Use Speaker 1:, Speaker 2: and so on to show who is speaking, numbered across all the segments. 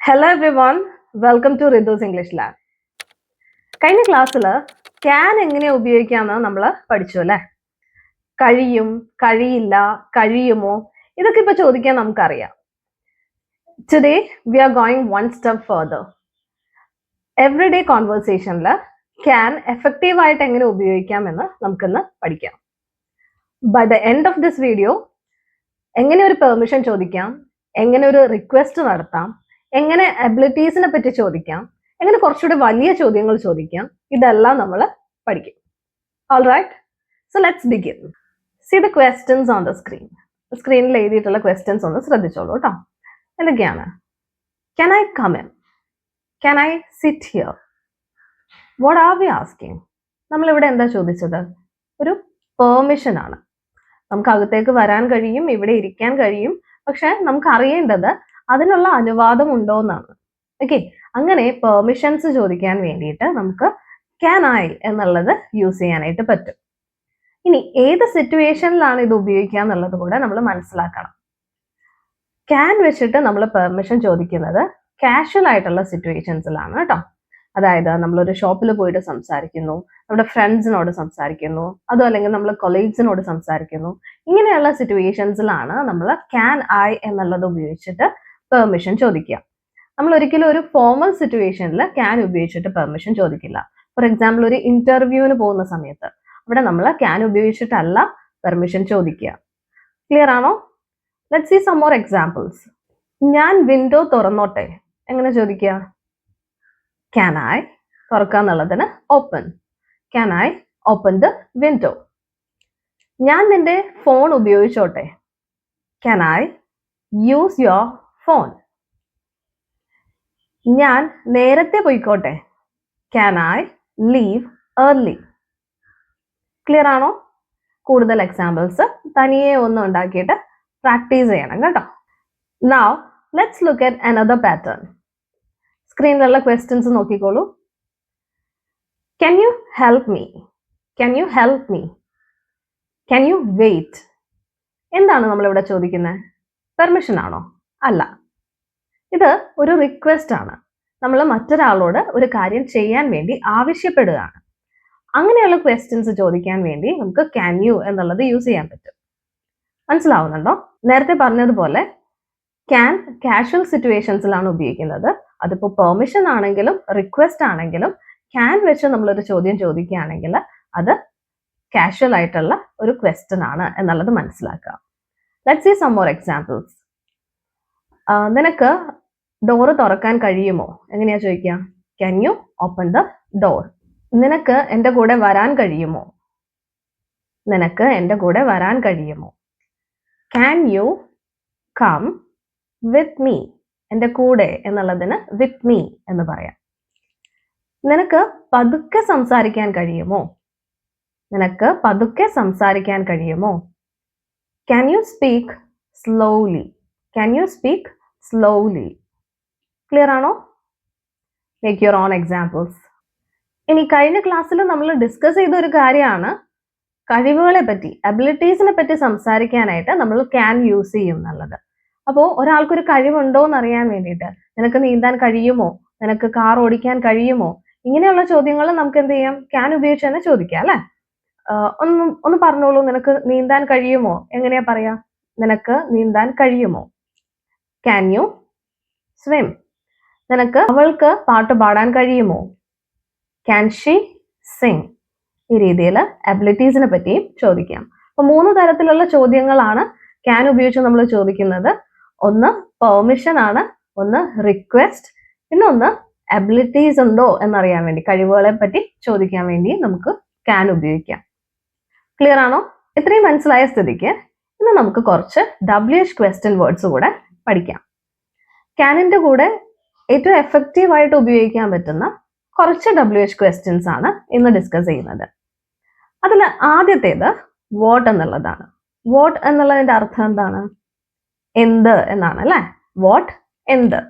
Speaker 1: Hello everyone, welcome to Ridhu's English Lab. കഴിഞ്ഞ ക്ലാസ്സിൽ can എങ്ങനെ ഉപയോഗിക്കാമെന്ന് നമ്മൾ പഠിച്ചു അല്ലേ? കഴിയും, കഴിയില്ല, കഴിയുമോ, ഇതൊക്കെ ഇപ്പൊ ചോദിക്കാൻ നമുക്കറിയാം. Today we are going one step further. Everyday conversationൽ ക്യാൻ എഫക്റ്റീവ് ആയിട്ട് എങ്ങനെ ഉപയോഗിക്കാമെന്ന് നമുക്കിന്ന് പഠിക്കാം. By the end of this video, എങ്ങനെ ഒരു പെർമിഷൻ ചോദിക്കാം, എങ്ങനെ ഒരു റിക്വസ്റ്റ് നടത്താം, എങ്ങനെ അബിലിറ്റീസിനെ പറ്റി ചോദിക്കാം, എങ്ങനെ കുറച്ചുകൂടി വലിയ ചോദ്യങ്ങൾ ചോദിക്കാം, ഇതെല്ലാം നമ്മൾ പഠിക്കും. All right, so let's begin. See the questions on the screen. സ്ക്രീനിൽ എഴുതിയിട്ടുള്ള ക്വസ്റ്റ്യൻസ് ഒന്ന് ശ്രദ്ധിച്ചോളൂ കേട്ടോ. എന്തൊക്കെയാണ്? Can I come in? Can I sit here? What are we asking? നമ്മളിവിടെ എന്താ ചോദിച്ചത്? ഒരു പെർമിഷൻ ആണ്. നമുക്ക് അകത്തേക്ക് വരാൻ കഴിയും, ഇവിടെ ഇരിക്കാൻ കഴിയും, പക്ഷെ നമുക്ക് അറിയേണ്ടത് അതിനുള്ള അനുവാദം ഉണ്ടോ എന്നാണ്. ഓക്കെ, അങ്ങനെ പെർമിഷൻസ് ചോദിക്കാൻ വേണ്ടിയിട്ട് നമുക്ക് ക്യാൻ ഐ എന്നുള്ളത് യൂസ് ചെയ്യാനായിട്ട് പറ്റും. ഇനി ഏത് സിറ്റുവേഷനിലാണ് ഇത് ഉപയോഗിക്കുക എന്നുള്ളത് കൂടെ നമ്മൾ മനസ്സിലാക്കണം. ക്യാൻ വെച്ചിട്ട് നമ്മൾ പെർമിഷൻ ചോദിക്കുന്നത് കാഷ്വൽ ആയിട്ടുള്ള സിറ്റുവേഷൻസിലാണ് കേട്ടോ. അതായത് നമ്മളൊരു ഷോപ്പിൽ പോയിട്ട് സംസാരിക്കുന്നു, നമ്മുടെ ഫ്രണ്ട്സിനോട് സംസാരിക്കുന്നു, അതോ അല്ലെങ്കിൽ നമ്മൾ കൊളീഗ്സിനോട് സംസാരിക്കുന്നു, ഇങ്ങനെയുള്ള സിറ്റുവേഷൻസിലാണ് നമ്മൾ ക്യാൻ ഐ എന്നുള്ളത് ഉപയോഗിച്ചിട്ട് പെർമിഷൻ ചോദിക്കുക. നമ്മൾ ഒരിക്കലും ഒരു ഫോർമൽ സിറ്റുവേഷനിൽ ക്യാൻ ഉപയോഗിച്ചിട്ട് പെർമിഷൻ ചോദിക്കില്ല. ഫോർ എക്സാമ്പിൾ ഒരു ഇന്റർവ്യൂവിന് പോകുന്ന സമയത്ത് അവിടെ നമ്മൾ ക്യാൻ ഉപയോഗിച്ചിട്ടല്ല പെർമിഷൻ ചോദിക്കുക. ക്ലിയർ ആണോ? Let's see some more examples. ഞാൻ വിൻഡോ തുറന്നോട്ടെ, എങ്ങനെ ചോദിക്കുക? ക്യാൻ ഐ, തുറക്കുക എന്നുള്ളതിന് open. Can I open the window. ഞാൻ നിന്റെ ഫോൺ ഉപയോഗിച്ചോട്ടെ, can I use your phone. ഞാൻ നേരത്തെ പോയിക്കോട്ടെ, can I leave early. Clear ആണോ? കൂടുതൽ എക്സാമ്പിൾസ് തനിയെ ഒന്നും ഉണ്ടാക്കിയിട്ട് പ്രാക്ടീസ് ചെയ്യണം കേട്ടോ. Now let's look at another pattern. സ്ക്രീനിലുള്ള ക്വസ്റ്റ്യൻസ് നോക്കിക്കോളൂ. Can you help me? Can you help me? Can you wait? എന്താണ് നമ്മളിവിടെ ചോദിക്കുന്നത്? പെർമിഷൻ ആണോ? അല്ല, ഇത് ഒരു റിക്വസ്റ്റ് ആണ്. നമ്മൾ മറ്റൊരാളോട് ഒരു കാര്യം ചെയ്യാൻ വേണ്ടി ആവശ്യപ്പെടുകയാണ്. അങ്ങനെയുള്ള ക്വസ്റ്റ്യൻസ് ചോദിക്കാൻ വേണ്ടി നമുക്ക് ക്യാൻ യു എന്നുള്ളത് യൂസ് ചെയ്യാൻ പറ്റും. മനസ്സിലാവുന്നുണ്ടോ? നേരത്തെ പറഞ്ഞതുപോലെ ക്യാൻ കാഷ്വൽ സിറ്റുവേഷൻസിലാണ് ഉപയോഗിക്കുന്നത്. അതിപ്പോൾ പെർമിഷൻ ആണെങ്കിലും റിക്വസ്റ്റ് ആണെങ്കിലും ക്യാൻ വെച്ച് നമ്മളൊരു ചോദ്യം ചോദിക്കുകയാണെങ്കിൽ അത് കാഷ്വൽ ആയിട്ടുള്ള ഒരു ക്വസ്റ്റ്യൻ ആണ് എന്നുള്ളത് മനസ്സിലാക്കുക. Let's see some more examples. നിനക്ക് ഡോറ് തുറക്കാൻ കഴിയുമോ? എങ്ങനെയാ ചോദിക്കുക? Can you open the door. നിനക്ക് എൻ്റെ കൂടെ വരാൻ കഴിയുമോ? നിനക്ക് എൻ്റെ കൂടെ വരാൻ കഴിയുമോ? Can you come with me. എൻ്റെ കൂടെ എന്നുള്ളതിന് വിത്ത് മീ എന്ന് പറയാം. നിനക്ക് പതുക്കെ സംസാരിക്കാൻ കഴിയുമോ? നിനക്ക് പതുക്കെ സംസാരിക്കാൻ കഴിയുമോ? Can you speak slowly. Can you speak slowly. Clear ആണോ? Make your own examples. ഇനി കഴിഞ്ഞ ക്ലാസ്സിൽ നമ്മൾ ഡിസ്കസ് ചെയ്ത ഒരു കാര്യമാണ് കഴിവുകളെ പറ്റി, അബിലിറ്റീസിനെ പറ്റി സംസാരിക്കാനായിട്ട് നമ്മൾ ക്യാൻ യൂസ് ചെയ്യും എന്നുള്ളത്. അപ്പോൾ ഒരാൾക്കൊരു കഴിവുണ്ടോ എന്ന് അറിയാൻ വേണ്ടിയിട്ട് നിനക്ക് നീന്താൻ കഴിയുമോ, നിനക്ക് കാർ ഓടിക്കാൻ കഴിയുമോ, ഇങ്ങനെയുള്ള ചോദ്യങ്ങൾ നമുക്ക് എന്ത് ചെയ്യാം? ക്യാൻ ഉപയോഗിച്ച് തന്നെ ചോദിക്കാം അല്ലെ? ഒന്ന് പറഞ്ഞോളൂ, നിനക്ക് നീന്താൻ കഴിയുമോ? എങ്ങനെയാ പറയാ? നിനക്ക് നീന്താൻ കഴിയുമോ? Can U swim. നിനക്ക് അവൾക്ക് പാട്ട് പാടാൻ കഴിയുമോ? Can she Singh. ഈ രീതിയിൽ അബിലിറ്റീസിനെ പറ്റിയും ചോദിക്കാം. അപ്പൊ 3 തരത്തിലുള്ള ചോദ്യങ്ങളാണ് ക്യാൻ ഉപയോഗിച്ച് നമ്മൾ ചോദിക്കുന്നത്. ഒന്ന് പെർമിഷൻ ആണ്, ഒന്ന് റിക്വസ്റ്റ്, പിന്നെ ഒന്ന് അബിലിറ്റീസ് ഉണ്ടോ എന്നറിയാൻ വേണ്ടി, കഴിവുകളെ പറ്റി ചോദിക്കാൻ വേണ്ടി നമുക്ക് ക്യാൻ ഉപയോഗിക്കാം. ക്ലിയർ ആണോ? ഇത്രയും മനസ്സിലായ സ്ഥിതിക്ക് ഇന്ന് നമുക്ക് കുറച്ച് WH ക്വസ്റ്റ്യൻ വേർഡ്സ് കൂടെ പഠിക്കാം. ക്യാനിന്റെ കൂടെ ഏറ്റവും എഫക്റ്റീവ് ആയിട്ട് ഉപയോഗിക്കാൻ പറ്റുന്ന കുറച്ച് WH ക്വസ്റ്റ്യൻസ് ആണ് ഇന്ന് ഡിസ്കസ് ചെയ്യുന്നത്. അതിൽ ആദ്യത്തേത് വാട്ട് എന്നുള്ളതാണ്. വാട്ട് എന്നുള്ളതിന്റെ അർത്ഥം എന്താണ്? എന്ത് എന്നാണ് അല്ലെ? വാട്ട്, എന്ത്.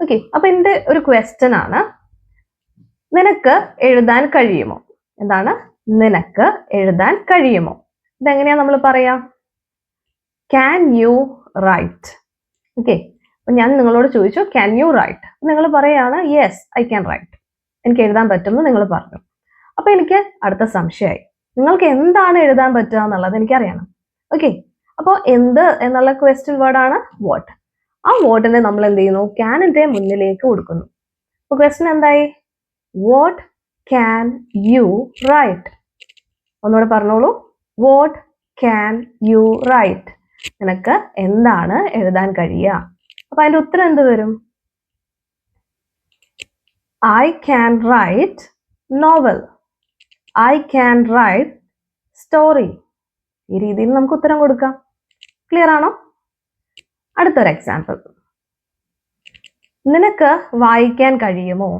Speaker 1: ഓക്കെ, അപ്പൊ എന്റെ ഒരു ക്വസ്റ്റ്യൻ ആണ്, നിനക്ക് എഴുതാൻ കഴിയുമോ? എന്താണ്? നിനക്ക് എഴുതാൻ കഴിയുമോ? ഇതെങ്ങനെയാ നമ്മൾ പറയാ? Can you right? ഓക്കെ, ഞാൻ നിങ്ങളോട് ചോദിച്ചു ക്യാൻ യു റൈറ്റ്, നിങ്ങൾ പറയാണ് യെസ് ഐ ക്യാൻ റൈറ്റ്, എനിക്ക് എഴുതാൻ പറ്റുമെന്ന് നിങ്ങൾ പറഞ്ഞു. അപ്പൊ എനിക്ക് അടുത്ത സംശയമായി, നിങ്ങൾക്ക് എന്താണ് എഴുതാൻ പറ്റുക എന്നുള്ളത് എനിക്കറിയണം. ഓക്കെ, അപ്പോൾ എന്ത് എന്നുള്ള ക്വസ്റ്റ്യൻ വേർഡാണ് വാട്ട്. ആ വാട്ടിനെ നമ്മൾ എന്ത് ചെയ്യുന്നു, ക്യാനിന്റെ മുന്നിലേക്ക് കൊടുക്കുന്നു. അപ്പൊ ക്വസ്റ്റ്യൻ എന്തായി, വാട്ട് ക്യാൻ യു റൈറ്റ്. ഒന്നുകൂടെ പറഞ്ഞോളൂ, വാട്ട് ക്യാൻ യു റൈറ്റ്, നിനക്ക് എന്താണ് എഴുതാൻ കഴിയുക. അപ്പൊ അതിന്റെ ഉത്തരം എന്ത് വരും, I can write novel, I can write story. ഈ രീതിയിൽ നമുക്ക് ഉത്തരം കൊടുക്കാം. ക്ലിയർ ആണോ? അടുത്തൊരു എക്സാമ്പിൾ, നിനക്ക് വായിക്കാൻ കഴിയുമോ,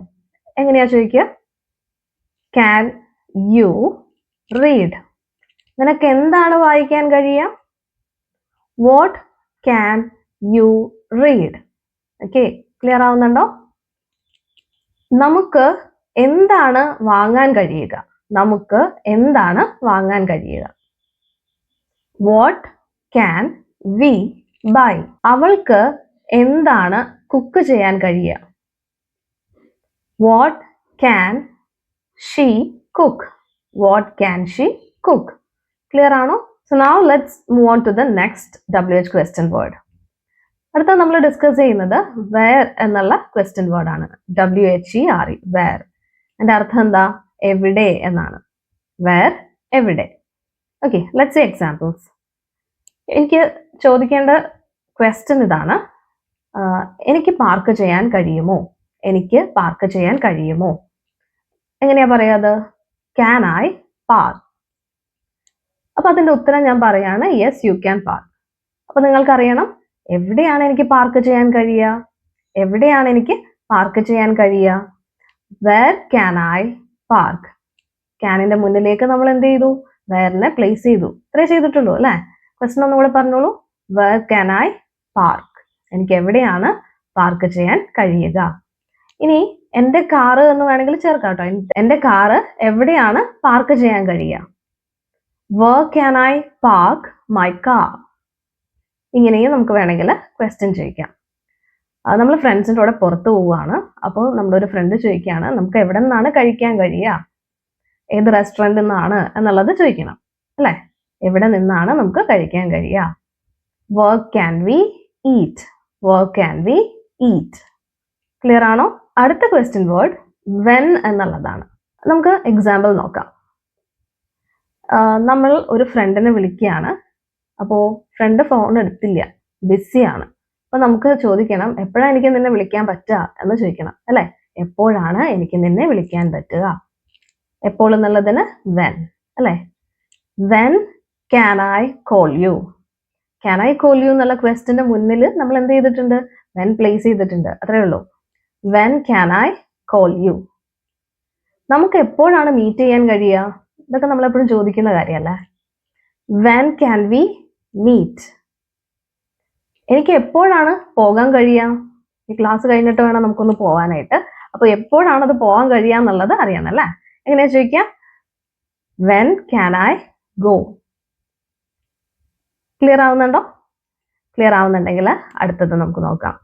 Speaker 1: എങ്ങനെയാ ചോദിക്കുക, ക്യാൻ യു റീഡ്. നിനക്ക് എന്താണ് വായിക്കാൻ കഴിയുക, what can you read. Okay, clear ആവുന്നുണ്ടോ? നമുക്ക് എന്താണ് വാങ്ങാൻ കഴിയുക, നമുക്ക് എന്താണ് വാങ്ങാൻ കഴിയുക, വാട്ട് ക്യാൻ വി ബൈ. അവൾക്ക് എന്താണ് കുക്ക് ചെയ്യാൻ കഴിയുക, what can she cook, what can she cook. Clear ആണോ? So now let's move on to the next WH question word. അടുത്ത നമ്മൾ ഡിസ്കസ് ചെയ്യുന്നത് വേർ എന്നുള്ള ക്വസ്റ്റ്യൻ വേർഡ് ആണ്. WHERE, where. അതിന്റെ അർത്ഥം എന്താ, എവിടെ എന്നാണ്. വേർ, എവിടെ. Okay, let's see examples. എനിക്ക് ചോദിക്കേണ്ട ക്വസ്റ്റ്യൻ ഇതാണ്, എനിക്ക് പാർക്ക് ചെയ്യാൻ കഴിയുമോ, എനിക്ക് പാർക്ക് ചെയ്യാൻ കഴിയുമോ. എങ്ങനെയാ പറയാത്, ക്യാൻ ഐ പാർക്ക്. അപ്പൊ അതിന്റെ ഉത്തരം ഞാൻ പറയാണ് യെസ് യു ക്യാൻ പാർക്ക്. അപ്പൊ നിങ്ങൾക്കറിയണം എവിടെയാണ് എനിക്ക് പാർക്ക് ചെയ്യാൻ കഴിയുക, എവിടെയാണ് എനിക്ക് പാർക്ക് ചെയ്യാൻ കഴിയുക. Where can I park. ക്യാനിന്റെ മുന്നിലേക്ക് നമ്മൾ എന്ത് ചെയ്തു, വേറിനെ പ്ലേസ് ചെയ്തു. ഇത്രേ ചെയ്തിട്ടുള്ളൂ അല്ലെ. ക്വസ്റ്റൻ ഒന്നുകൂടെ പറഞ്ഞോളൂ, വേർ ക്യാൻ ഐ പാർക്ക്, എനിക്ക് എവിടെയാണ് പാർക്ക് ചെയ്യാൻ കഴിയുക. ഇനി എന്റെ കാറ് എന്ന് വേണമെങ്കിൽ ചേർക്കാം കേട്ടോ. എന്റെ കാറ് എവിടെയാണ് പാർക്ക് ചെയ്യാൻ കഴിയുക, where can I park my car. ഇങ്ങനെയും നമുക്ക് വേണമെങ്കിൽ ക്വസ്റ്റ്യൻ ചോദിക്കാം. നമ്മൾ ഫ്രണ്ട്സിൻ്റെ കൂടെ പുറത്ത് പോവുകയാണ്. അപ്പോൾ നമ്മുടെ ഒരു ഫ്രണ്ട് ചോദിക്കുകയാണ് നമുക്ക് എവിടെ നിന്നാണ് കഴിക്കാൻ കഴിയുക, ഏത് റെസ്റ്റോറൻറ്റിൽ നിന്നാണ് എന്നുള്ളത് ചോദിക്കണം അല്ലേ. എവിടെ നിന്നാണ് നമുക്ക് കഴിക്കാൻ കഴിയുക, where can we eat, where can we eat. Clear ആണോ? അടുത്ത ക്വസ്റ്റ്യൻ വേർഡ് വെൻ എന്നുള്ളതാണ്. നമുക്ക് എക്സാമ്പിൾ നോക്കാം. നമ്മൾ ഒരു ഫ്രണ്ടിനെ വിളിക്കുകയാണ്. അപ്പോൾ ഫ്രണ്ട് ഫോൺ എടുത്തില്ല, ബിസിയാണ്. അപ്പൊ നമുക്ക് ചോദിക്കണം എപ്പോഴാണ് എനിക്ക് നിന്നെ വിളിക്കാൻ പറ്റുക എന്ന് ചോദിക്കണം അല്ലെ. എപ്പോഴാണ് എനിക്ക് നിന്നെ വിളിക്കാൻ പറ്റുക, എപ്പോൾ എന്നുള്ളതിന് വെൻ അല്ലെ. When can I call you. Can I call you എന്നുള്ള ക്വസ്റ്റ്യന്റെ മുന്നിൽ നമ്മൾ എന്ത് ചെയ്തിട്ടുണ്ട്, വെൻ പ്ലേസ് ചെയ്തിട്ടുണ്ട്, അത്രേ ഉള്ളൂ. When can I call you. നമുക്ക് എപ്പോഴാണ് മീറ്റ് ചെയ്യാൻ കഴിയുക, ഇതൊക്കെ നമ്മൾ എപ്പോഴും ചോദിക്കുന്ന കാര്യമല്ലേ. When can we meet. എനിക്ക് എപ്പോഴാണ് പോകാൻ കഴിയുക, ഈ ക്ലാസ് കഴിഞ്ഞിട്ട് വേണം നമുക്കൊന്ന് പോകാനായിട്ട്. അപ്പൊ എപ്പോഴാണ് അത് പോകാൻ കഴിയുക എന്നുള്ളത് അറിയണം അല്ലേ. എങ്ങനെയാ ചോദിക്കാം, when can I go. Clear ആവുന്നുണ്ടോ? ക്ലിയർ ആവുന്നുണ്ടെങ്കിൽ അടുത്തത് നമുക്ക് നോക്കാം.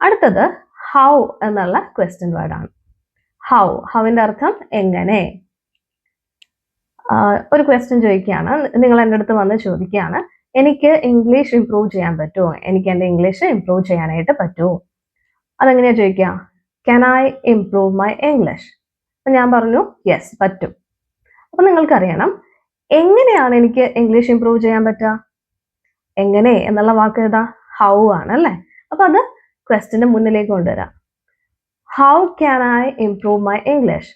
Speaker 1: അടുത്തത് ഹൗ എന്നുള്ള ക്വസ്റ്റ്യൻ വേർഡ് ആണ്. ഹൗ, ഹൗവിന്റെ അർത്ഥം എങ്ങനെ. ഒരു ക്വസ്റ്റ്യൻ ചോദിക്കുകയാണ്, നിങ്ങൾ എൻ്റെ അടുത്ത് വന്ന് ചോദിക്കുകയാണ് എനിക്ക് ഇംഗ്ലീഷ് ഇംപ്രൂവ് ചെയ്യാൻ പറ്റുമോ, എനിക്ക് എൻ്റെ ഇംഗ്ലീഷ് ഇംപ്രൂവ് ചെയ്യാനായിട്ട് പറ്റുമോ. അതെങ്ങനെയാ ചോദിക്കുക, can I improve my English. അപ്പം ഞാൻ പറഞ്ഞു യെസ് പറ്റും. അപ്പം നിങ്ങൾക്കറിയണം എങ്ങനെയാണ് എനിക്ക് ഇംഗ്ലീഷ് ഇംപ്രൂവ് ചെയ്യാൻ പറ്റുക. എങ്ങനെ എന്നുള്ള വാക്ക് ഏതാ, ഹൗ ആണ് അല്ലേ. അപ്പൊ അത് ക്വസ്റ്റ്യന്റെ മുന്നിലേക്ക് കൊണ്ടുവരാം. How can I improve my English,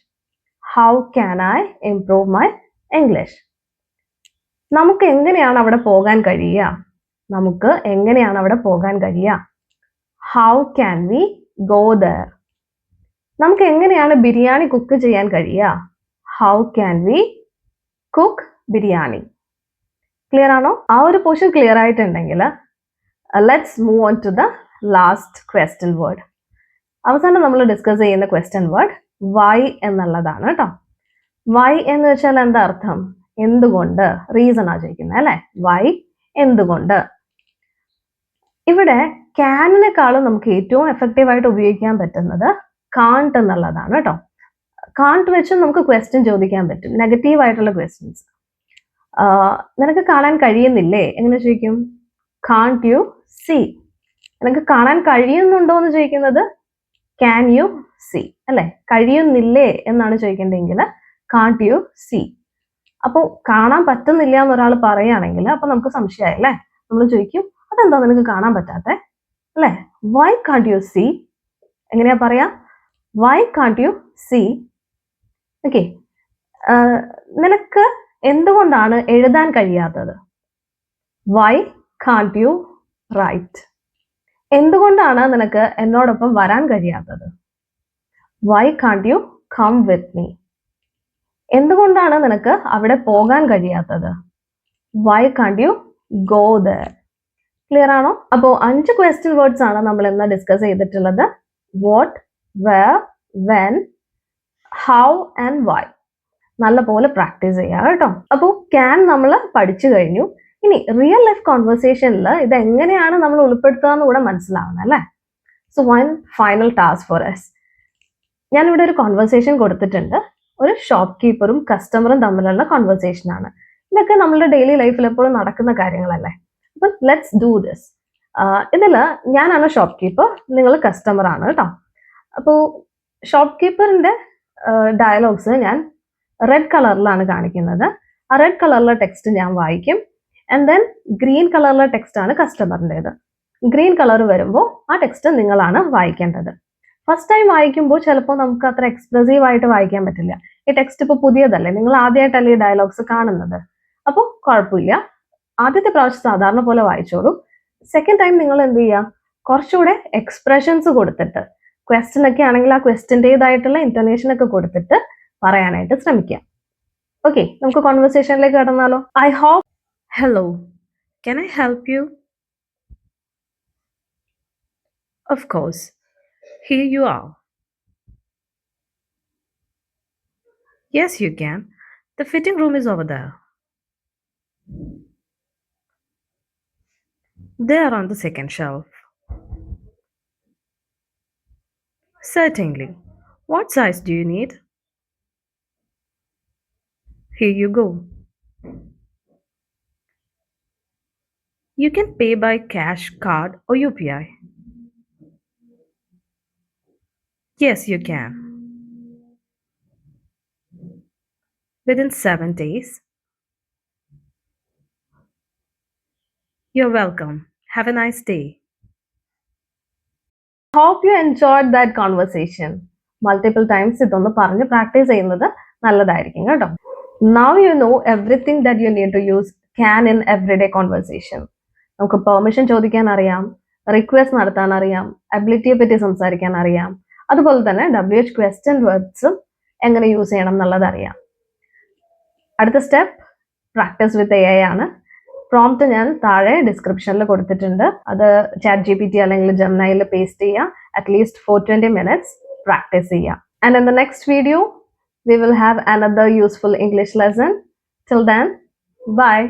Speaker 1: how can I improve my English. നമുക്ക് എങ്ങനെയാണ് അവിടെ പോകാൻ കഴിയുക, നമുക്ക് എങ്ങനെയാണ് അവിടെ പോകാൻ കഴിയുക. How can we go there. നമുക്ക് എങ്ങനെയാണ് ബിരിയാണി കുക്ക് ചെയ്യാൻ കഴിയുക, how can we cook biryani. Clear ആണോ? ആ ഒരു പോർഷൻ ക്ലിയർ ആയിട്ടുണ്ടെങ്കിൽ let's move on to the last question word. അവസാനം നമ്മൾ ഡിസ്കസ് ചെയ്യുന്ന ക്വസ്റ്റ്യൻ വേർഡ് വൈ എന്നുള്ളതാണ് കേട്ടോ. വൈ എന്ന് വെച്ചാൽ എന്താ അർത്ഥം, എന്തുകൊണ്ട്, റീസൺ ആ ചോദിക്കുന്നത് അല്ലെ. വൈ, എന്തുകൊണ്ട്. ഇവിടെ ക്യാനിനെക്കാളും നമുക്ക് ഏറ്റവും എഫക്റ്റീവായിട്ട് ഉപയോഗിക്കാൻ പറ്റുന്നത് കാൺട്ട് എന്നുള്ളതാണ് കേട്ടോ. കാൺട്ട് വെച്ച് നമുക്ക് ക്വസ്റ്റ്യൻ ചോദിക്കാൻ പറ്റും, നെഗറ്റീവ് ആയിട്ടുള്ള ക്വസ്റ്റ്യൻസ്. നിനക്ക് കാണാൻ കഴിയുന്നില്ലേ എങ്ങനെ ചോദിക്കും? Can't you see. നിനക്ക് കാണാൻ കഴിയുന്നുണ്ടോ എന്ന് ചോദിക്കുന്നത് ക്യാൻ യു സീ അല്ലെ? കഴിയുന്നില്ലേ എന്നാണ് ചോദിക്കേണ്ടതെങ്കിൽ കാൺട്ട് യു സീ. അപ്പോൾ കാണാൻ പറ്റുന്നില്ല എന്ന് ഒരാൾ പറയുകയാണെങ്കിൽ അപ്പൊ നമുക്ക് സംശയമായി അല്ലേ? നമ്മൾ ചോദിക്കും അതെന്താ നിനക്ക് കാണാൻ പറ്റാത്തെ അല്ലെ? Why can't you see? എങ്ങനെയാ പറയാ? Why can't you see? Okay. നിനക്ക് എന്തുകൊണ്ടാണ് എഴുതാൻ കഴിയാത്തത്? Why can't you write? എന്തുകൊണ്ടാണ് നിനക്ക് എന്നോടൊപ്പം വരാൻ കഴിയാത്തത്? Why can't you come with me? എന്തുകൊണ്ടാണ് നിനക്ക് അവിടെ പോകാൻ കഴിയാത്തത്? Why can't you go there? Clear ആണോ? അപ്പോൾ 5 ക്വസ്റ്റ്യൻ വേർഡ്സ് ആണ് നമ്മൾ ഇന്ന് ഡിസ്കസ് ചെയ്തിട്ടുള്ളത്. What, where, when, how and why. നല്ലപോലെ പ്രാക്ടീസ് ചെയ്യുക കേട്ടോ. അപ്പോൾ ക്യാൻ നമ്മൾ പഠിച്ചു കഴിഞ്ഞു. ഇനി റിയൽ ലൈഫ് കോൺവെർസേഷനിൽ ഇത് എങ്ങനെയാണ് നമ്മൾ ഉൾപ്പെടുത്തുക എന്ന് കൂടെ മനസ്സിലാവണം അല്ലേ? So one final task for us. ഞാനിവിടെ ഒരു കോൺവെർസേഷൻ കൊടുത്തിട്ടുണ്ട്. ഒരു ഷോപ്പ് കീപ്പറും കസ്റ്റമറും തമ്മിലുള്ള കോൺവെർസേഷൻ ആണ്. ഇതൊക്കെ നമ്മുടെ ഡെയിലി ലൈഫിൽ എപ്പോഴും നടക്കുന്ന കാര്യങ്ങളല്ലേ? അപ്പം ലെറ്റ്സ് ഡു ദിസ്. ഇതിൽ ഞാനാണ് ഷോപ്പ് കീപ്പർ, നിങ്ങൾ കസ്റ്റമർ ആണ് കേട്ടോ. അപ്പോൾ ഷോപ്പ് കീപ്പറിന്റെ ഡയലോഗ്സ് ഞാൻ റെഡ് കളറിലാണ് കാണിക്കുന്നത്. ആ റെഡ് കളറിലെ ടെക്സ്റ്റ് ഞാൻ വായിക്കും. ആൻഡ് ദെൻ ഗ്രീൻ കളറിലെ ടെക്സ്റ്റ് ആണ് കസ്റ്റമറിൻ്റെത്. ഗ്രീൻ കളർ വരുമ്പോൾ ആ ടെക്സ്റ്റ് നിങ്ങളാണ് വായിക്കേണ്ടത്. ഫസ്റ്റ് ടൈം വായിക്കുമ്പോൾ ചിലപ്പോൾ നമുക്ക് അത്ര എക്സ്പ്രസീവ് ആയിട്ട് വായിക്കാൻ പറ്റില്ല. ഈ ടെക്സ്റ്റ് ഇപ്പോൾ പുതിയതല്ലേ, നിങ്ങൾ ആദ്യമായിട്ടല്ലേ ഈ ഡയലോഗ്സ് കാണുന്നത്. അപ്പോൾ കുഴപ്പമില്ല, ആദ്യത്തെ പ്രാവശ്യം സാധാരണ പോലെ വായിച്ചോളൂ. സെക്കൻഡ് ടൈം നിങ്ങൾ എന്ത് ചെയ്യുക, കുറച്ചുകൂടെ എക്സ്പ്രഷൻസ് കൊടുത്തിട്ട്, ക്വസ്റ്റ്യൻ ഒക്കെ ആണെങ്കിൽ ആ ക്വസ്റ്റ്യൻ്റെതായിട്ടുള്ള ഇൻറ്റോനേഷൻ ഒക്കെ കൊടുത്തിട്ട് പറയാനായിട്ട് ശ്രമിക്കുക. ഓക്കെ, നമുക്ക് കോൺവെർസേഷനിലേക്ക് കടന്നാലോ? I hope. Hello, can I help you? Of course. Here you are. Yes, you can. The fitting room is over there. There on the second shelf. Certainly. What size do you need? Here you go. You can pay by cash, card, or UPI. Yes, you can. Within 7 days. You're welcome. Have a nice day. Hope you enjoyed that conversation. Multiple times ഇതൊന്ന് പറഞ്ഞ് practice ചെയ്യുന്നത് നല്ലതായിരിക്കും കേട്ടോ. Now you know everything that you need to use can in everyday conversation. നമുക്ക് permission ചോദിക്കാൻ അറിയാം, request നടത്താൻ അറിയാം, അബിലിറ്റിയെ പറ്റി സംസാരിക്കാൻ അറിയാം, അതുപോലെ തന്നെ WH ക്വസ്റ്റ്യൻ വേർഡ്സും എങ്ങനെ യൂസ് ചെയ്യണം എന്നുള്ളത് അറിയാം. അടുത്ത സ്റ്റെപ്പ് പ്രാക്ടീസ് വിത്ത് AI ആണ്. പ്രോംപ്റ്റ് ഞാൻ താഴെ ഡിസ്ക്രിപ്ഷനിൽ കൊടുത്തിട്ടുണ്ട്. അത് ChatGPT അല്ലെങ്കിൽ ജെമിനിയിൽ പേസ്റ്റ് ചെയ്യുക. അറ്റ്ലീസ്റ്റ് 420 minutes പ്രാക്ടീസ് ചെയ്യുക. And in the next video, we will have another useful English lesson. Till then, bye.